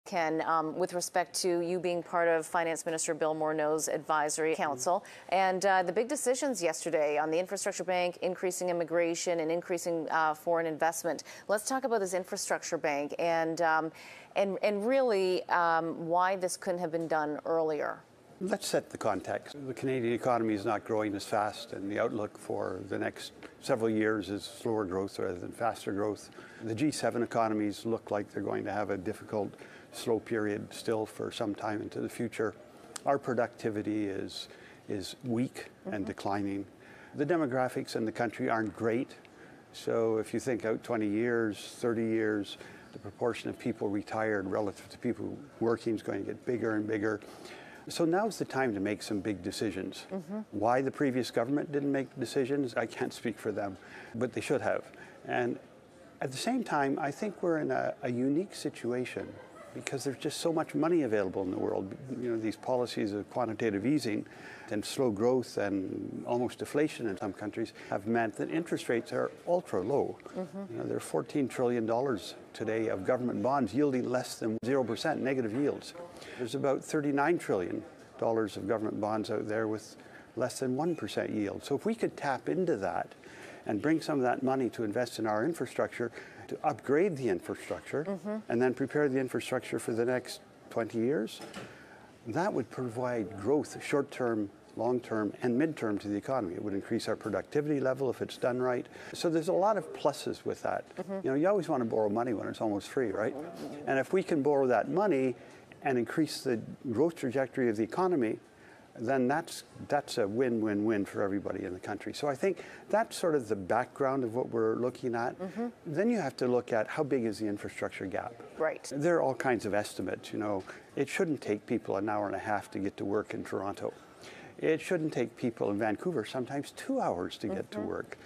Ken, with respect to you being part of Finance Minister Bill Morneau's advisory council and the big decisions yesterday on the infrastructure bank, increasing immigration and increasing foreign investment. Let's talk about this infrastructure bank and really why this couldn't have been done earlier. Let's set the context. The Canadian economy is not growing as fast, and the outlook for the next several years is slower growth rather than faster growth. The G7 economies look like they're going to have a difficult, slow period still for some time into the future. Our productivity is weak and declining. The demographics in the country aren't great. So if you think out 20 years, 30 years, the proportion of people retired relative to people working is going to get bigger and bigger. So now's the time to make some big decisions. Why the previous government didn't make decisions, I can't speak for them, but they should have. And at the same time, I think we're in a unique situation because there's just so much money available in the world. You know, these policies of quantitative easing and slow growth and almost deflation in some countries have meant that interest rates are ultra low. You know, there are $14 trillion today of government bonds yielding less than 0% negative yields. There's about $39 trillion of government bonds out there with less than 1% yield. So if we could tap into that and bring some of that money to invest in our infrastructure, to upgrade the infrastructure, and then prepare the infrastructure for the next 20 years, that would provide growth, short-term, long-term, and mid-term to the economy. It would increase our productivity level if it's done right. So there's a lot of pluses with that. You know, you always want to borrow money when it's almost free, right? And if we can borrow that money and increase the growth trajectory of the economy, then that's a win-win-win for everybody in the country. So I think that's sort of the background of what we're looking at. Then you have to look at how big is the infrastructure gap. Right. There are all kinds of estimates. You know, it shouldn't take people an hour and a half to get to work in Toronto. It shouldn't take people in Vancouver sometimes 2 hours to get to work.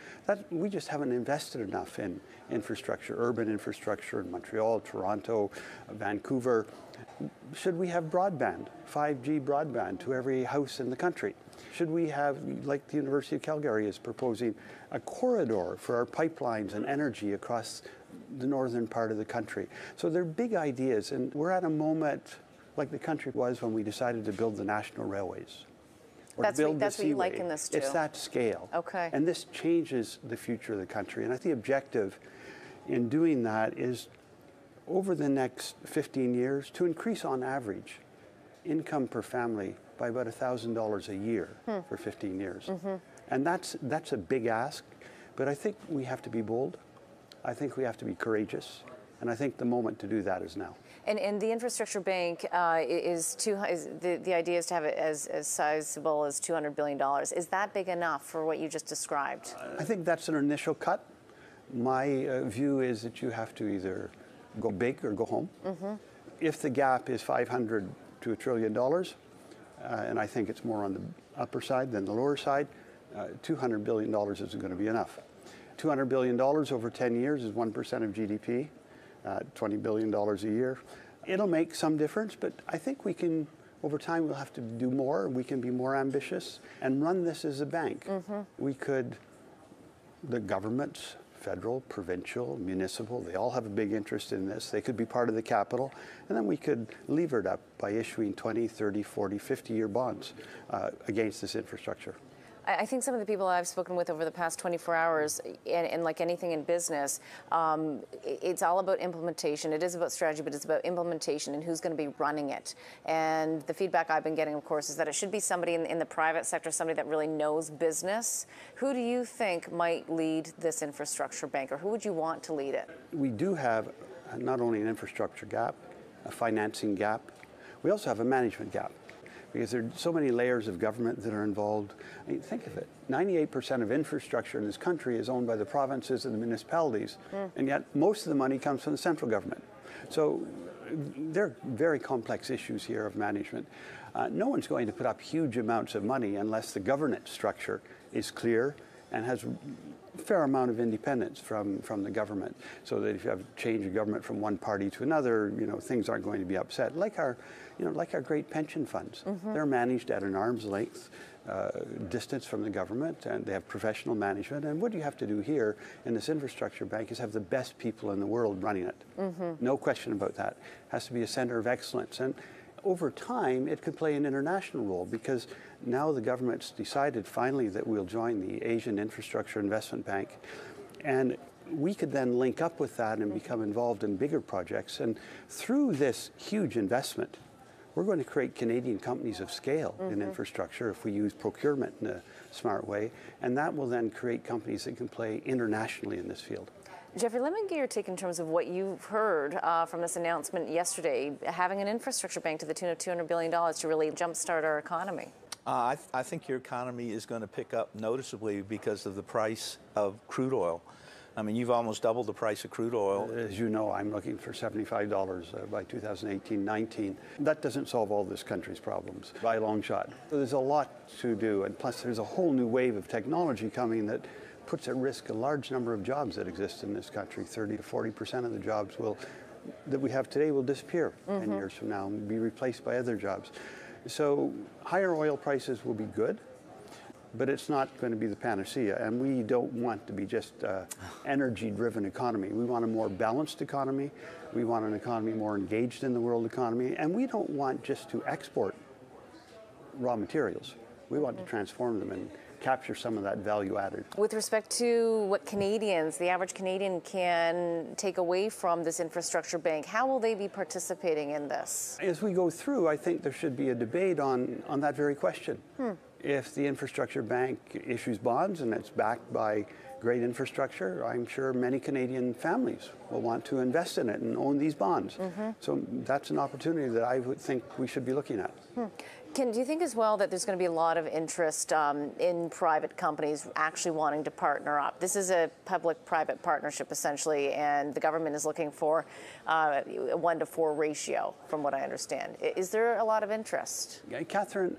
We just haven't invested enough in infrastructure, urban infrastructure in Montreal, Toronto, Vancouver. Should we have broadband, 5G broadband to every house in the country? Should we have, like the University of Calgary is proposing, a corridor for our pipelines and energy across the northern part of the country? So they're big ideas, and we're at a moment like the country was when we decided to build the national railways. That's what you like in this too. It's that scale. Okay. And this changes the future of the country. And I think the objective in doing that is over the next 15 years to increase on average income per family by about $1,000 a year for 15 years. And that's a big ask, but I think we have to be bold. I think we have to be courageous. And I think the moment to do that is now. And the infrastructure bank the idea is to have it as sizable as $200 billion. Is that big enough for what you just described? I think that's an initial cut. My view is that you have to either go big or go home. If the gap is $500 to $1 trillion, and I think it's more on the upper side than the lower side, $200 billion isn't going to be enough. $200 billion over 10 years is 1% of GDP. $20 billion a year. It'll make some difference, but I think we can, over time, we'll have to do more. We can be more ambitious and run this as a bank. We could, the governments, federal, provincial, municipal, they all have a big interest in this. They could be part of the capital, and then we could lever it up by issuing 20, 30, 40, 50-year bonds against this infrastructure. I think some of the people I've spoken with over the past 24 hours, and like anything in business, it's all about implementation. It is about strategy, but it's about implementation and who's going to be running it. And the feedback I've been getting, of course, is that it should be somebody in the private sector, somebody that really knows business. Who do you think might lead this infrastructure bank, or who would you want to lead it? We do have not only an infrastructure gap, a financing gap, we also have a management gap. Because there are so many layers of government that are involved. I mean, think of it, 98% of infrastructure in this country is owned by the provinces and the municipalities, and yet most of the money comes from the central government. So there are very complex issues here of management. No one's going to put up huge amounts of money unless the governance structure is clear and has fair amount of independence from the government, so that if you have change of government from one party to another, things aren't going to be upset. Like our great pension funds. They're managed at an arm's length distance from the government, and they have professional management. And what you have to do here in this infrastructure bank is have the best people in the world running it. No question about that. It has to be a center of excellence. And over time, it could play an international role, because now the government's decided finally that we'll join the Asian Infrastructure Investment Bank. And we could then link up with that and become involved in bigger projects. And through this huge investment, we're going to create Canadian companies of scale in infrastructure if we use procurement in a smart way. And that will then create companies that can play internationally in this field. Jeffrey, let me get your take in terms of what you've heard from this announcement yesterday, having an infrastructure bank to the tune of $200 billion to really jumpstart our economy. I think your economy is going to pick up noticeably because of the price of crude oil. I mean, you've almost doubled the price of crude oil. As you know, I'm looking for $75 by 2018-19. That doesn't solve all this country's problems by a long shot. So there's a lot to do, and plus there's a whole new wave of technology coming that puts at risk a large number of jobs that exist in this country. 30 to 40% of the jobs that we have today will disappear 10 years from now and be replaced by other jobs. So higher oil prices will be good, but it's not going to be the panacea. And we don't want to be just an energy-driven economy. We want a more balanced economy. We want an economy more engaged in the world economy. And we don't want just to export raw materials. We want to transform them and capture some of that value added. With respect to what Canadians, the average Canadian, can take away from this infrastructure bank, how will they be participating in this? As we go through, I think there should be a debate on that very question. If the infrastructure bank issues bonds and it's backed by great infrastructure, I'm sure many Canadian families will want to invest in it and own these bonds. So that's an opportunity that I would think we should be looking at. Do you think as well that there's going to be a lot of interest in private companies actually wanting to partner up? This is a public-private partnership, essentially, and the government is looking for a 1-to-4 ratio, from what I understand. Is there a lot of interest? Yeah, Catherine,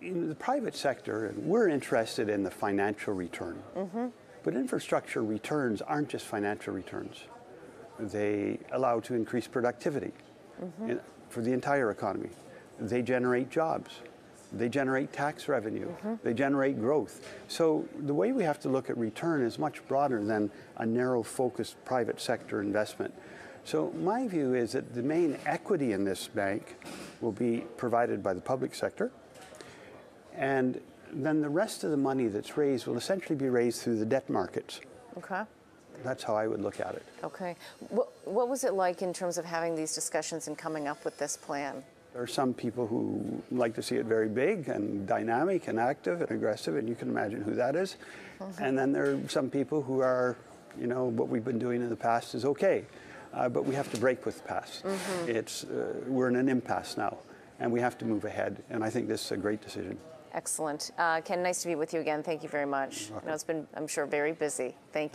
in the private sector, we're interested in the financial return. But infrastructure returns aren't just financial returns. They allow to increase productivity for the entire economy. They generate jobs. They generate tax revenue. They generate growth. So the way we have to look at return is much broader than a narrow-focused private sector investment. So my view is that the main equity in this bank will be provided by the public sector. And then the rest of the money that's raised will essentially be raised through the debt markets. Okay. That's how I would look at it. Okay. What was it like in terms of having these discussions and coming up with this plan? There are some people who like to see it very big and dynamic and active and aggressive, and you can imagine who that is. And then there are some people who are, what we've been doing in the past is okay, but we have to break with the past. We're in an impasse now, and we have to move ahead, and I think this is a great decision. Excellent. Ken, nice to be with you again. Thank you very much. It's been, I'm sure, very busy. Thank you.